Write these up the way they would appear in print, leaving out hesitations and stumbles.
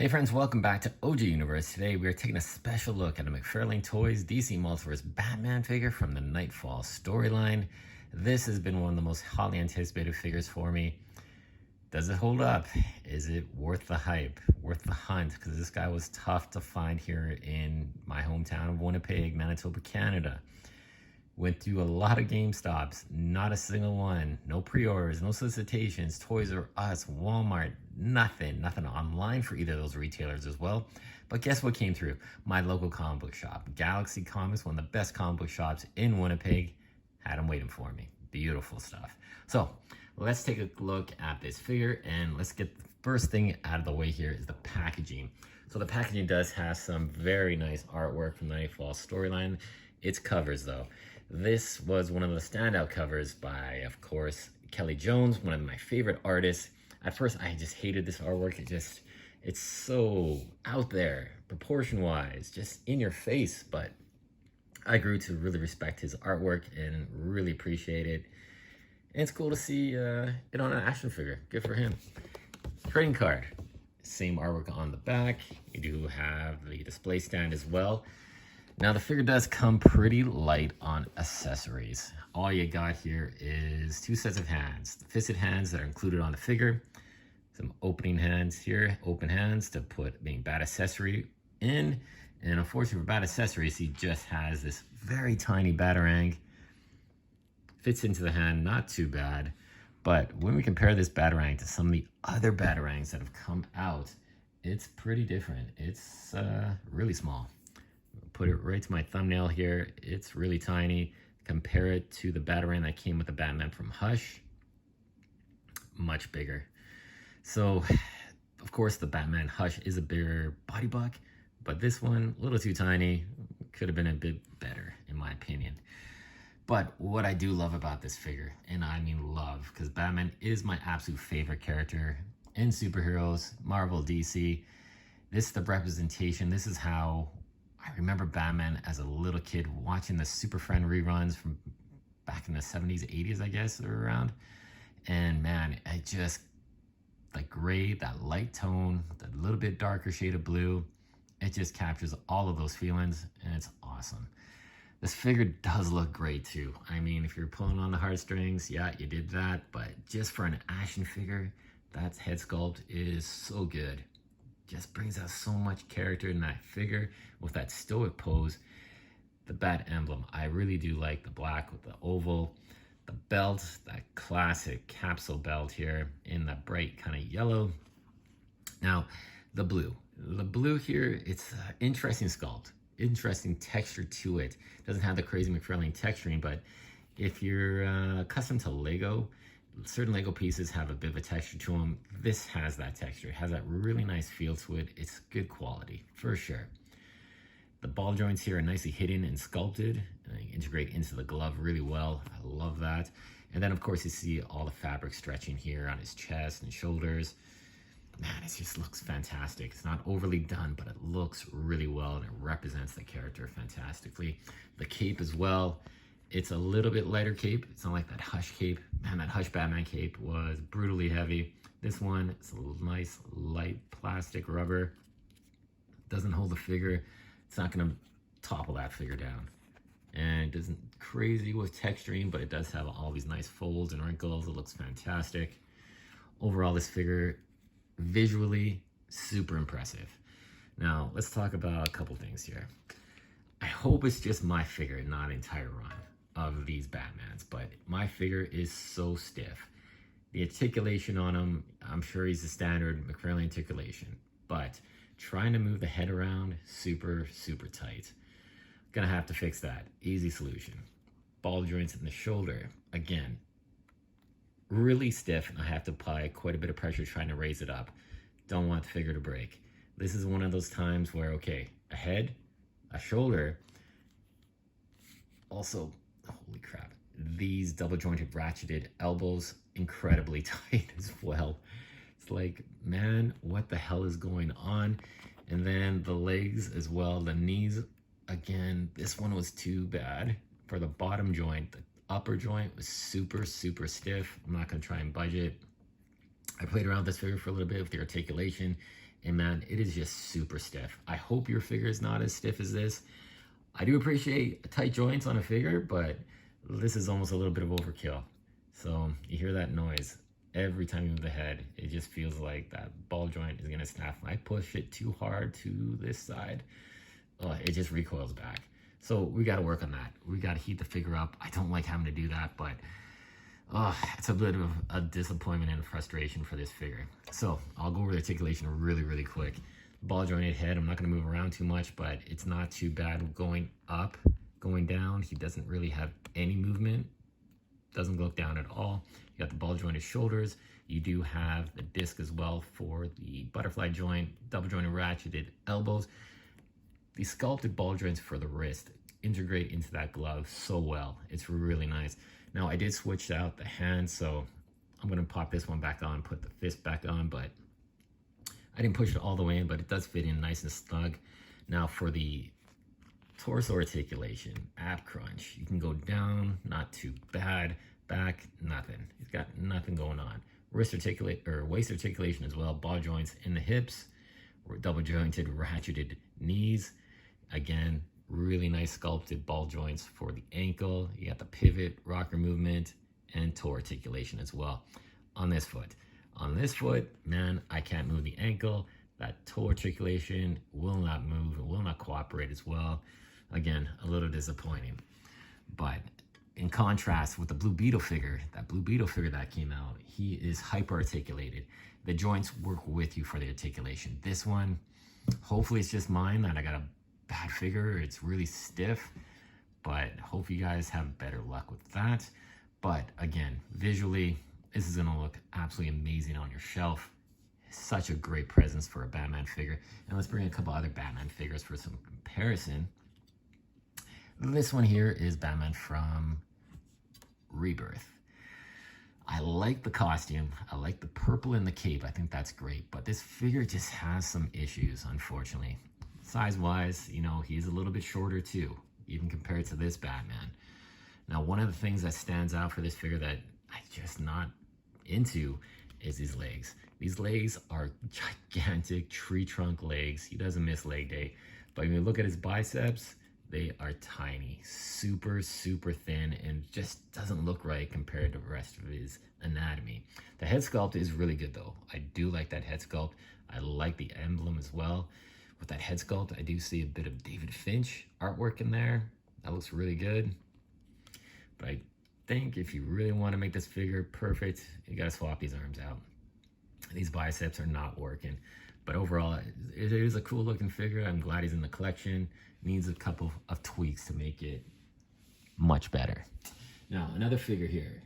Hey friends, welcome back to OG Universe. Today we are taking a special look at a Mcfarlane Toys DC Multiverse Batman figure from the Knightfall storyline. This has been one of the most hotly anticipated figures for me. Does it hold up? Is it worth the hype, worth the hunt? Because this guy was tough to find here in my hometown of Winnipeg, Manitoba, Canada. Went through a lot of GameStops, not a single one. No pre-orders, no solicitations, Toys R Us, Walmart, nothing online for either of those retailers as well. But guess what came through? My local comic book shop, Galaxy Comics, one of the best comic book shops in Winnipeg, had them waiting for me. Beautiful stuff. So let's take a look at this figure and let's get the first thing out of the way here is the packaging. So the packaging does have some very nice artwork from the Knightfall storyline. It's covers though. This was one of the standout covers by, of course, Kelly Jones, one of my favorite artists. At first, I just hated this artwork. It's so out there, proportion-wise, just in your face. But I grew to really respect his artwork and really appreciate it. And it's cool to see it on an action figure. Good for him. Trading card. Same artwork on the back. You do have the display stand as well. Now the figure does come pretty light on accessories. All you got here is two sets of hands. The fisted hands that are included on the figure. Some opening hands here, open hands to put being bat accessory in. And unfortunately for bat accessories, he just has this very tiny batarang. Fits into the hand, not too bad. But when we compare this batarang to some of the other batarangs that have come out, it's pretty different. It's really small. Put it right to my thumbnail here. It's really tiny. Compare it to the Batarang that came with the Batman from Hush. Much bigger. So, of course, the Batman Hush is a bigger body buck, but this one, a little too tiny. Could have been a bit better, in my opinion. But what I do love about this figure, and I mean love, because Batman is my absolute favorite character in superheroes, Marvel, DC. This is the representation. This is how I remember Batman as a little kid watching the Super Friend reruns from back in the 70s, 80s, I guess, they were around. And man, I just, like gray, that light tone, that little bit darker shade of blue, it just captures all of those feelings and it's awesome. This figure does look great too. I mean, if you're pulling on the heartstrings, yeah, you did that. But just for an action figure, that head sculpt is so good. Just brings out so much character in that figure with that stoic pose. The bat emblem, I really do like the black with the oval. The belt, that classic capsule belt here in that bright kind of yellow. Now, the blue. The blue here, it's an interesting sculpt, interesting texture to it. Doesn't have the crazy Mcfarlane texturing, but if you're accustomed to Lego, certain Lego pieces have a bit of a texture to them. This has that texture. It has that really nice feel to it. It's good quality, for sure. The ball joints here are nicely hidden and sculpted, and they integrate into the glove really well. I love that. And then, of course, you see all the fabric stretching here on his chest and shoulders. Man, it just looks fantastic. It's not overly done, but it looks really well, and it represents the character fantastically. The cape as well. It's a little bit lighter cape. It's not like that Hush cape. Man, that Hush Batman cape was brutally heavy. This one is a nice light plastic rubber. Doesn't hold the figure. It's not gonna topple that figure down. And it isn't crazy with texturing, but it does have all these nice folds and wrinkles. It looks fantastic. Overall, this figure, visually, super impressive. Now, let's talk about a couple things here. I hope it's just my figure, not an entire run of these Batmans, but my figure is so stiff. The articulation on him, I'm sure he's the standard Mcfarlane articulation, but trying to move the head around, super tight. Gonna have to fix that. Easy solution. Ball joints in the shoulder, again, really stiff, and I have to apply quite a bit of pressure trying to raise it up. Don't want the figure to break. This is one of those times where, okay, a head, a shoulder, also, holy crap, these double jointed ratcheted elbows, incredibly tight as well. It's like, man, what the hell is going on? And then the legs as well, the knees, again, this one was too bad. For the bottom joint, the upper joint was super stiff. I'm not gonna try and budge it. I played around with this figure for a little bit with the articulation, and man, it is just super stiff. I hope your figure is not as stiff as this. I do appreciate tight joints on a figure, but this is almost a little bit of overkill. So you hear that noise every time you move the head. It just feels like that ball joint is gonna snap. When I push it too hard to this side, it just recoils back. So we gotta work on that. We gotta heat the figure up. I don't like having to do that, but it's a bit of a disappointment and frustration for this figure. So I'll go over the articulation really quick. Ball jointed head, I'm not gonna move around too much, but it's not too bad going up, going down. He doesn't really have any movement. Doesn't look down at all. You got the ball jointed shoulders. You do have the disc as well for the butterfly joint, double jointed ratcheted elbows. The sculpted ball joints for the wrist integrate into that glove so well. It's really nice. Now I did switch out the hand, so I'm gonna pop this one back on, put the fist back on, but I didn't push it all the way in, but it does fit in nice and snug. Now for the torso articulation, ab crunch, you can go down, not too bad. Back, nothing. He's got nothing going on. Waist articulation as well. Ball joints in the hips, or double jointed, ratcheted knees. Again, really nice sculpted ball joints for the ankle. You got the pivot, rocker movement, and toe articulation as well on this foot. On this foot, man, I can't move the ankle. That toe articulation will not move. It will not cooperate as well. Again, a little disappointing. But in contrast with the Blue Beetle figure, that came out, he is hyper articulated. The joints work with you for the articulation. This one, hopefully it's just mine that I got a bad figure. It's really stiff, but hope you guys have better luck with that. But again, visually, this is gonna look absolutely amazing on your shelf. Such a great presence for a Batman figure. And let's bring a couple other Batman figures for some comparison. This one here is Batman from Rebirth. I like the costume. I like the purple and the cape. I think that's great. But this figure just has some issues, unfortunately. Size-wise, you know, he's a little bit shorter too, even compared to this Batman. Now, one of the things that stands out for this figure that I'm just not into is these legs. These legs are gigantic tree trunk legs. He doesn't miss leg day. But when you look at his biceps, they are tiny, super thin, and just doesn't look right compared to the rest of his anatomy. The head sculpt is really good though. I do like that head sculpt. I like the emblem as well. With that head sculpt, I do see a bit of David Finch artwork in there. That looks really good. But I think if you really want to make this figure perfect, you gotta swap these arms out. These biceps are not working. But overall, it is a cool looking figure. I'm glad he's in the collection. Needs a couple of tweaks to make it much better. Now, another figure here.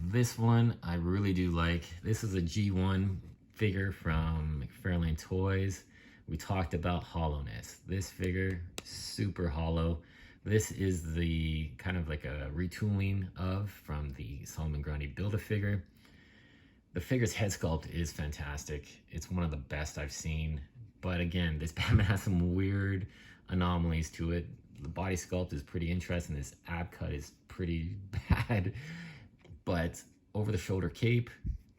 This one I really do like. This is a G1 figure from Mcfarlane Toys. We talked about hollowness. This figure, super hollow. This is the kind of like a retooling from the Solomon Grundy Build-A-Figure. The figure's head sculpt is fantastic. It's one of the best I've seen. But again, this Batman has some weird anomalies to it. The body sculpt is pretty interesting. This ab cut is pretty bad. But over the shoulder cape,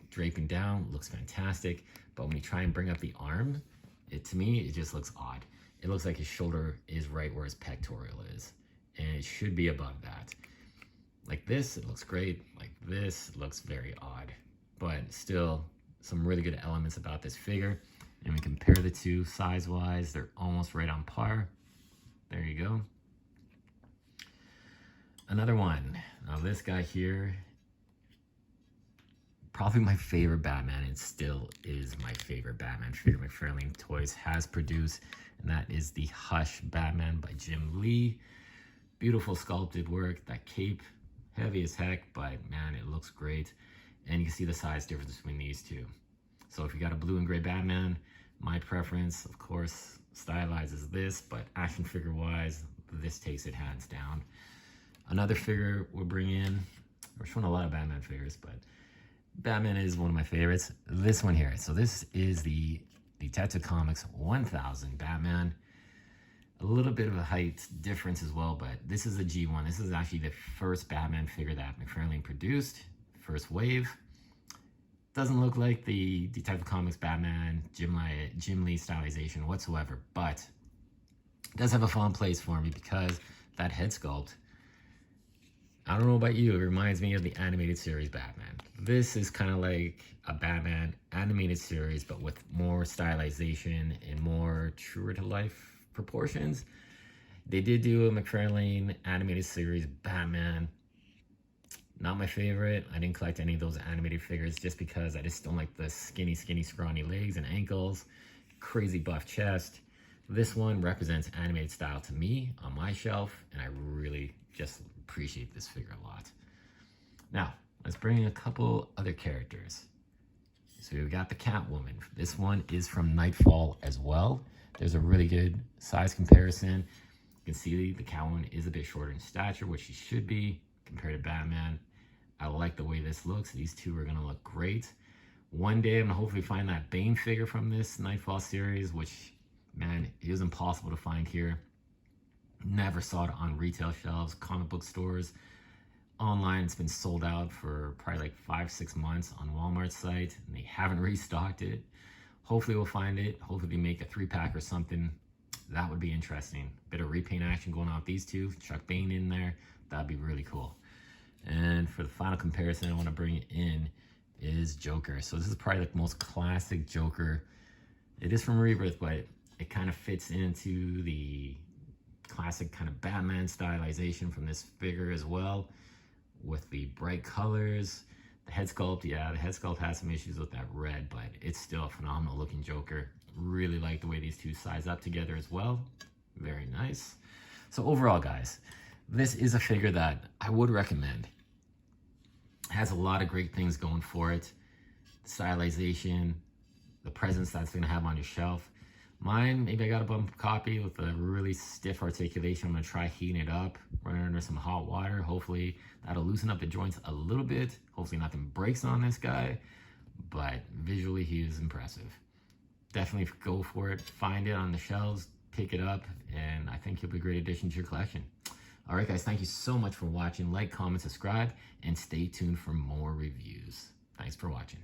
draping down, looks fantastic. But when you try and bring up the arm, to me, it just looks odd. It looks like his shoulder is right where his pectoral is. And it should be above that. Like this, it looks great. Like this, it looks very odd. But still, some really good elements about this figure. And we compare the two size-wise, they're almost right on par. There you go. Another one. Now this guy here, probably my favorite Batman, and still is my favorite Batman figure Mcfarlane Toys has produced, and that is the Hush Batman by Jim Lee. Beautiful sculpted work. That cape, heavy as heck, but man, it looks great. And you can see the size difference between these two. So if you got a blue and gray Batman, my preference, of course, stylized is this, but action figure wise, this takes it hands down. Another figure we'll bring in, we're showing a lot of Batman figures, but Batman is one of my favorites. This one here. So this is the Detective Comics 1000 Batman. A little bit of a height difference as well, but this is a G1. This is actually the first Batman figure that Mcfarlane produced, first wave. Doesn't look like the type of comics Batman, Jim Lee stylization whatsoever, but it does have a fond place for me because that head sculpt, I don't know about you, it reminds me of the animated series Batman. This is kind of like a Batman animated series, but with more stylization and more truer to life proportions. They did do a Mcfarlane animated series Batman. Not my favorite. I didn't collect any of those animated figures just because I just don't like the skinny, scrawny legs and ankles, crazy buff chest. This one represents animated style to me on my shelf, and I really just appreciate this figure a lot. Now, let's bring in a couple other characters. So we've got the Catwoman. This one is from Knightfall as well. There's a really good size comparison. You can see the Catwoman is a bit shorter in stature, which she should be compared to Batman. I like the way this looks. These two are gonna look great. One day I'm gonna hopefully find that Bane figure from this Knightfall series, which, man, it was impossible to find here. Never saw it on retail shelves, comic book stores. Online, it's been sold out for probably like 5-6 months on Walmart's site, and they haven't restocked it. Hopefully we'll find it. Hopefully they make a 3-pack or something. That would be interesting. Bit of repaint action going on with these two. Chuck Bane in there. That'd be really cool. And for the final comparison I want to bring in is Joker. So this is probably like the most classic Joker. It is from Rebirth, but it kind of fits into the classic kind of Batman stylization from this figure as well, with the bright colors. The head sculpt, yeah, the head sculpt has some issues with that red, but it's still a phenomenal looking Joker. Really like the way these two size up together as well. Very nice. So overall, guys, this is a figure that I would recommend. It has a lot of great things going for it. The stylization, the presence that's going to have on your shelf. Mine, maybe I got a bump copy with a really stiff articulation. I'm going to try heating it up, running under some hot water. Hopefully that'll loosen up the joints a little bit. Hopefully nothing breaks on this guy, but visually he is impressive. Definitely go for it. Find it on the shelves, pick it up, and I think he'll be a great addition to your collection. All right, guys, thank you so much for watching. Like, comment, subscribe, and stay tuned for more reviews. Thanks for watching.